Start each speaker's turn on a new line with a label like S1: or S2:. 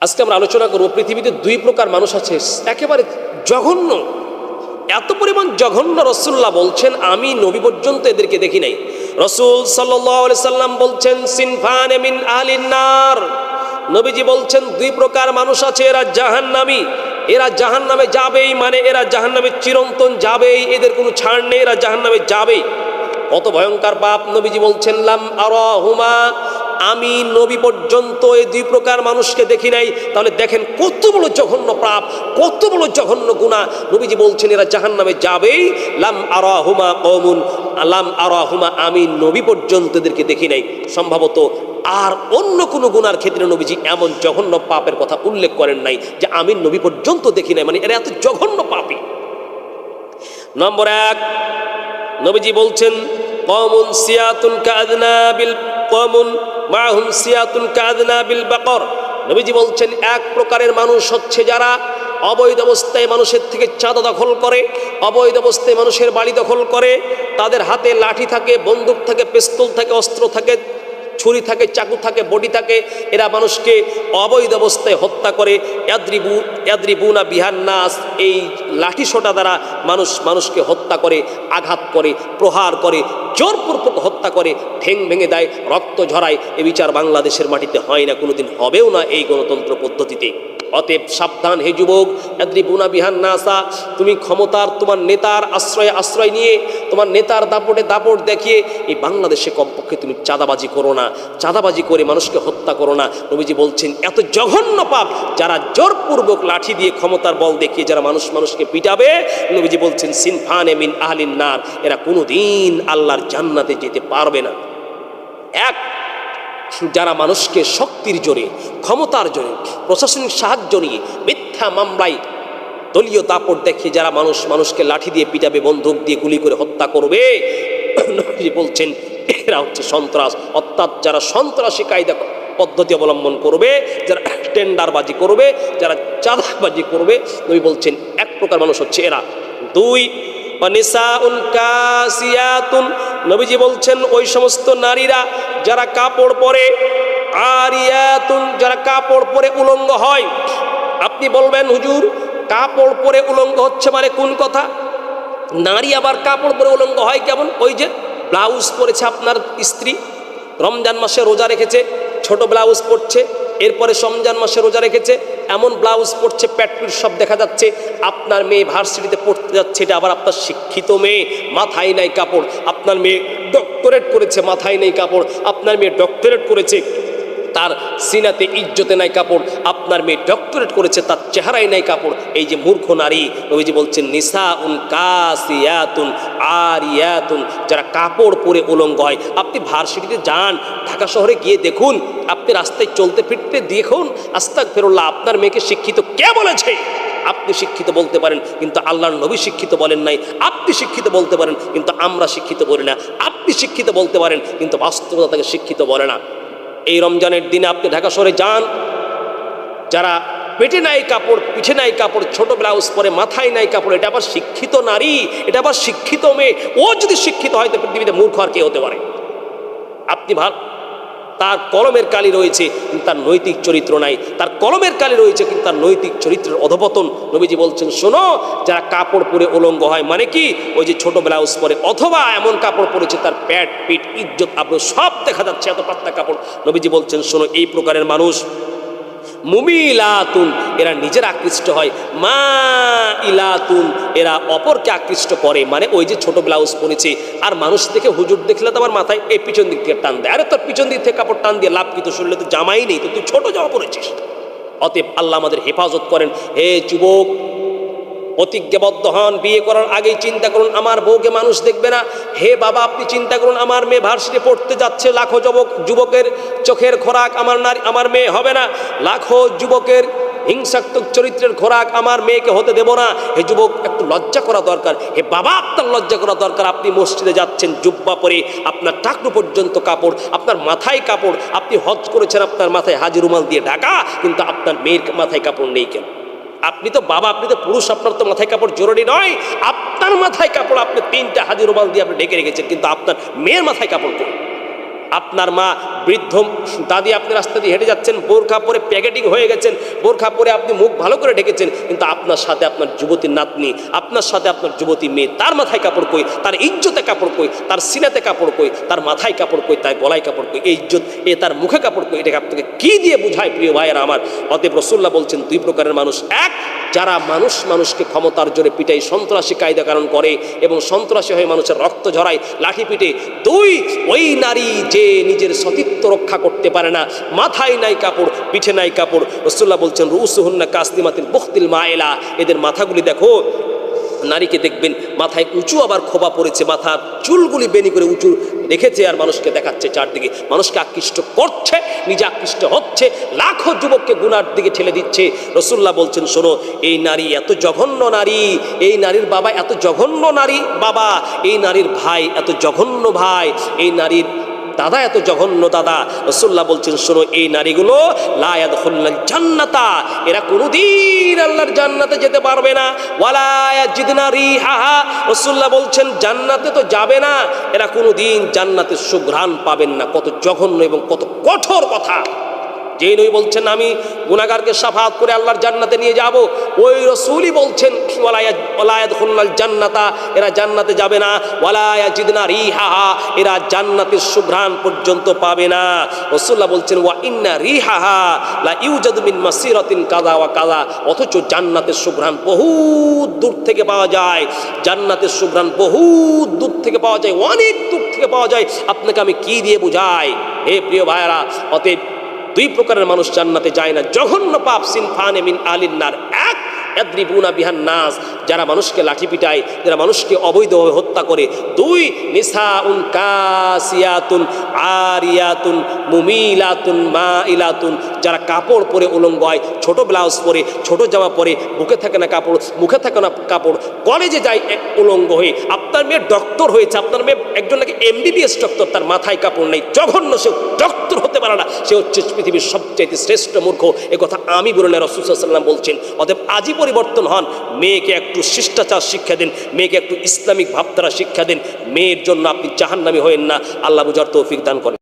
S1: আজকে আমরা আলোচনা করব পৃথিবীতে দুই প্রকার মানুষ আছে একেবারে জঘন্য, এত পরিমাণ জঘন্য। রাসূলুল্লাহ বলছেন আমি নবী পর্যন্ত এদেরকে দেখি নাই। রাসূল সাল্লাল্লাহু আলাইহি সাল্লাম বলছেন সিনফান মিন আহলিন নার। নবীজি বলছেন দুই প্রকার মানুষ আছে, এরা জাহান্নামী, এরা জাহান্নামে যাবেই, মানে এরা জাহান্নামে চিরন্তন যাবেই, এদের কোনো ছাড় নেই, এরা জাহান্নামে যাবেই। কত ভয়ঙ্কর পাপ! নবীজি বলছেন লাম আরাহুমা, আমি নবী পর্যন্ত এই দুই প্রকার মানুষকে দেখি নাই। তাহলে দেখেন কত বড় জঘন্য পাপ, কত বড় জঘন্য গুনাহ। নবীজি বলছেন এরা জাহান্নামে যাবেই। লাম আরাহুমা কওমুন, লাম আরাহুমা, আমি নবী পর্যন্ত এদেরকে দেখি নাই। সম্ভবত আর অন্য কোনো গুনার ক্ষেত্রে নবীজি এমন জঘন্য পাপের কথা উল্লেখ করেন নাই যে আমি নবী পর্যন্ত দেখি নাই, মানে এরা এত জঘন্য পাপী। নম্বর এক, নবীজি বলছেন কওমুন সিয়াতুন কাযনাবিল কওমুন মাহুম সিয়াতুন কাযনাবিল বাকর। নবীজি বলছেন এক প্রকারের মানুষ হচ্ছে যারা অবৈধ অবস্থায় মানুষের থেকে চাঁদা দখল করে, অবৈধ অবস্থায় মানুষের বাড়ি দখল করে, তাদের হাতে লাঠি থাকে, বন্দুক থাকে, পিস্তল থাকে, অস্ত্র থাকে, ছুরি থাকে, চাকু থাকে, বডি থাকে। এরা মানুষকে অবৈধ অবস্থায় হত্যা করে। ইয়াদরিবুনা বিহান নাস, এই লাঠি সোটা দ্বারা মানুষকে হত্যা করে, আঘাত করে, প্রহার করে, জোরপূর্বক হত্যা করে, ঠ্যাং ভেঙে দেয়, রক্ত ঝরায়। এ বিচার বাংলাদেশের মাটিতে হয় না, কোনোদিন হবেও না এই গণতন্ত্র পদ্ধতিতে। অতএব সাবধান হে যুবক, ইয়াদরিবুনা বিহান নাসা, তুমি ক্ষমতার তোমার নেতার আশ্রয় নিয়ে, তোমার নেতার দাপটে দাপট দেখিয়ে এই বাংলাদেশে কমপক্ষে তুমি চাঁদাবাজি করো না, চাঁদাবাজি করে মানুষকে হত্যা করো না। নবীজি বলছেন এত জঘন্য পাপ যারা জোরপূর্বক লাঠি দিয়ে ক্ষমতার বল দেখিয়ে যারা মানুষকে পিটাবে, নবীজি বলছেন সিনফানে মিন আহলিন নার, এরা কোনোদিন আল্লাহর জান্নাতে যেতে পারবে না। এক, যারা মানুষকে শক্তির জোরে, ক্ষমতার জোরে, প্রশাসনিক সাহায্য নিয়ে মিথ্যা মামলায় দলীয় দাপট দেখে যারা মানুষকে লাঠি দিয়ে পিটাবে, বন্দুক দিয়ে গুলি করে হত্যা করবে, বলছেন এরা হচ্ছে সন্ত্রাস। অর্থাৎ যারা সন্ত্রাসী কায়দা পদ্ধতি অবলম্বন করবে, যারা টেন্ডারবাজি করবে, যারা চাঁদাবাজি করবে, নবী বলছেন এক প্রকার মানুষ হচ্ছে এরা। দুই, নিসাউন কাসিয়াতুন, নবীজি বলছেন ওই সমস্ত নারীরা যারা কাপড় পরে, আরিয়াতুন, যারা কাপড় পরে উলঙ্গ হয়। আপনি বলবেন হুজুর কাপড় পরে উলঙ্গ হচ্ছে মানে কোন কথা? নারী আবার কাপড় পরে উলঙ্গ হয় কেমন? ওই যে ব্লাউজ পরেছে আপনার স্ত্রী, রমজান মাসে রোজা রেখেছে, ছোট ব্লাউজ পরছে, এরপরে রমজান মাসে রোজা রেখেছে, এমন ব্লাউজ পরছে পেট পিট সব দেখা যাচ্ছে। আপনার মেয়ে ভার্সিটিতে পড়তে যাচ্ছে, এটা আবার আপনার শিক্ষিত মেয়ে, মাথায় নাই কাপড়। আপনার মেয়ে ডক্টরেট করেছে, মাথায় নেই কাপড়। আপনার মেয়ে ডক্টরেট করেছে, তার সিনাতে ইজ্জতে নাই কাপড়। আপনার মেয়ে ডক্টরেট করেছে, তার চেহারায় নাই কাপড়। এই যে মূর্খ নারী, নবীজি বলছেন নিসাউন কাসিয়াতুন আরিয়াতুন, যারা কাপড় পরে উলঙ্গ হয়। আপনি ভার্সিটিতে যান, ঢাকা শহরে গিয়ে দেখুন, আপনি রাস্তায় চলতে ফিরতে দেখুন, আস্তাগফিরুল্লাহ, আপনার মেয়েকে শিক্ষিত কে বলেছে? আপনি শিক্ষিত বলতে পারেন, কিন্তু আল্লাহর নবী শিক্ষিত বলেন নাই। আপনি শিক্ষিত বলতে পারেন, কিন্তু আমরা শিক্ষিত বলি না। আপনি শিক্ষিত বলতে পারেন, কিন্তু বাস্তবতা তাকে শিক্ষিত বলে না। এই রমজানের দিনে আপনি ঢাকা শহরে যান, যারা পেটে নাই কাপড়, পিঠে নাই কাপড়, ছোট ব্লাউজ পরে, মাথায় নাই কাপড়, এটা আবার শিক্ষিত নারী, এটা আবার শিক্ষিত মেয়ে। ও যদি শিক্ষিত হয় তো পৃথিবীতে মূর্খ আর কে হতে পারে? আপনি তার কলমের কালি রয়েছে কিন্তু তার নৈতিক চরিত্র নাই, তার কলমের কালি রয়েছে কিন্তু তার নৈতিক চরিত্রের অধপতন। নবীজি বলছেন শোনো, যারা কাপড় পরে উলঙ্গ হয় মানে কি? ওই যে ছোট ব্লাউজ পরে, অথবা এমন কাপড় পরেছে তার পেট পিঠ ইজ্জত আব্রু সব দেখা যাচ্ছে, এত পাতলা কাপড়। নবীজি বলছেন শোনো, এই প্রকারের মানুষ মুমিলাতুন, এরা নিজের আকৃষ্ট হয়, মা ইলাতুন, এরা অপরকে আকৃষ্ট করে। মানে ওই যে ছোট ব্লাউজ পরেছে, আর মানুষ দেখে, হুজুর দেখলে তো আমার মাথায় এই পিছন দিক থেকে টান দেয়। আরে তোর পিছন দিক থেকে কাপড় টান দিয়ে লাভ কি? তো শরীরে তো জামাই নেই, তো তুই ছোট জামা পরেছিস। অতএব আল্লাহ আমাদের হেফাজত করেন। হে যুবক, প্রতিজ্ঞাবদ্ধ হন, বিয়ে করার আগেই চিন্তা করুন আমার বউকে মানুষ দেখবে না। হে বাবা, আপনি চিন্তা করুন আমার মেয়ে ভার্সিটি পড়তে যাচ্ছে, লাখো যুবকের চোখের খোরাক আমার মেয়ে হবে না। লাখো যুবকের হিংসাত্মক চরিত্রের খোরাক আমার মেয়েকে হতে দেব না। হে যুবক, একটু লজ্জা করা দরকার। হে বাবা, আপনার লজ্জা করা দরকার। আপনি মসজিদে যাচ্ছেন জুব্বা পরে, আপনার টাকনু পর্যন্ত কাপড়, আপনার মাথায় কাপড়, আপনি হজ করেছেন, আপনার মাথায় হাজি রুমাল দিয়ে ঢাকা, কিন্তু আপনার মেয়ের মাথায় কাপড় নেই কেন? আপনি তো বাবা, আপনি তো পুরুষ, আপনার তো মাথায় কাপড় জরুরি নয়। আপনার মাথায় কাপড় আপনি 3টা হাজি রুমাল দিয়ে আপনি ঢেকে রেখেছেন, কিন্তু আপনার মেয়ের মাথায় কাপড় কই? আপনার মা বৃদ্ধ দাদি, আপনি রাস্তা দিয়ে হেঁটে যাচ্ছেন, বোরখা পরে প্যাকেটিং হয়ে গেছেন, বোরখা পরে আপনি মুখ ভালো করে ঢেকেছেন, কিন্তু আপনার সাথে আপনার যুবতীর নাতনি, আপনার সাথে আপনার যুবতী মেয়ে, তার মাথায় কাপড় কই, তার ইজ্জতে কাপড় কই, তার সিনাতে কাপড় কই, তার মাথায় কাপড় কই, তার গলায় কাপড় কই, এই ইজ্জত তার মুখে কাপড় কই, এটাকে আপনাকে কি দিয়ে বুঝায় প্রিয় ভাইয়েরা আমার? অতএব রাসূলুল্লাহ বলছেন দুই প্রকারের মানুষ। এক, যারা মানুষকে ক্ষমতার জোরে পিটাই, সন্ত্রাসী কায়দা কারণ করে এবং সন্ত্রাসী হয়ে মানুষের রক্ত ঝরায়, লাঠি পিটে। দুই, ওই নারী যে নিজের সতীত্ব রক্ষা করতে পারে না, মাথায় নাই কাপড়, পিঠে নাই কাপড়। রাসূলুল্লাহ বলছেন রুউসুহুন্না কাসনিমাতিল বুখতিল মাইলা, এদের মাথাগুলি দেখো, নারীকে দেখবেন মাথায় উঁচু আবার খোপা পড়েছে, মাথার চুলগুলি বেনি করে উঁচু রেখেছে, আর মানুষকে দেখাচ্ছে চারদিকে, মানুষকে আকৃষ্ট করছে, নিজে আকৃষ্ট হচ্ছে, লাখো যুবককে গুনার দিকে ঠেলে দিচ্ছে। রাসূলুল্লাহ বলছেন শোনো, এই নারী এত জঘন্য নারী, এই নারীর বাবা এত জঘন্য নারী বাবা, এই নারীর ভাই এত জঘন্য ভাই, এই নারীর দাদা এত জঘন্য দাদা। রাসূলুল্লাহ বলছেন শোনো, এই নারীগুলো লা ইয়াদখুলুল জান্নাতা, এরা কোনোদিন আল্লাহর জান্নাতে যেতে পারবে না। ওয়ালা ইয়াজিদনা রিহাহা, রাসূলুল্লাহ বলছেন জান্নাতে তো যাবে না, এরা কোনোদিন জান্নাতের সুঘ্রাণ পাবেন না। কত জঘন্য এবং কত কঠোর কথা! যেই নবী বলছেন আমি গুনাহগারকে শাফাআত করে আল্লাহর জান্নাতে নিয়ে যাব, ওই রাসূলই বলছেন ওয়ালা ইয়াদখুলুল জান্নাতা, এরা জান্নাতে যাবে না। ওয়ালা ইয়াজিদনা রিহাহা, এরা জান্নাতের সুঘ্রাণ পর্যন্ত পাবে না। রাসূলুল্লাহ বলছেন ওয়া ইন্না রিহাহা লা ইউজাদু মিন মাসিরাতিন কাযা ওয়া কাযা, অথচ জান্নাতের সুঘ্রাণ বহু দূর থেকে পাওয়া যায়, জান্নাতের সুঘ্রাণ বহু দূর থেকে পাওয়া যায়, অনেক দূর থেকে পাওয়া যায়। আপনাকে আমি কি দিয়ে বুঝাই হে প্রিয় ভাইয়েরা? অতএব দুই প্রকারের মানুষ জান্নাতে যায় না, জঘন্য পাপ, সিনফানে মিন আলিন নার। এক, ইয়াদরিবুনা বিহান নাস, যারা মানুষকে লাঠি পিটায়, যারা মানুষকে অবৈধভাবে হত্যা করে। দুই, নিসাউন কাসিয়াতুন আরিয়াতুন মুমিলাতুন মাইলাতুন, যারা কাপড় পরে উলঙ্গ হয়, ছোট ব্লাউজ পরে, ছোট জামা পরে, বুকে থাকে না কাপড়, মুখে থাকে না কাপড়, কলেজে যায় এক উলঙ্গ হয়ে। আপনার মেয়ে ডক্টর হয়েছে, আপনার মেয়ে একজন নাকি MBBS ডক্টর, তার মাথায় কাপড় নেই, জঘন্য, সে ডক্টর হতে পারে না, সে হচ্ছে পৃথিবীর সবচাইতে শ্রেষ্ঠ মূর্খ। এ কথা আমি বলি না, রাসূল সাল্লাল্লাহু আলাইহি ওয়াসাল্লাম বলছেন। অতএব আজই পরিবর্তন হন, মেয়েকে একটু শিষ্টাচার শিক্ষা দিন, মেয়েকে একটু ইসলামিক ভাবধারা শিক্ষা দিন, মেয়ের জন্য আপনি জাহান্নামী হয়েন না। আল্লাহ বুঝার তৌফিক দান করেন।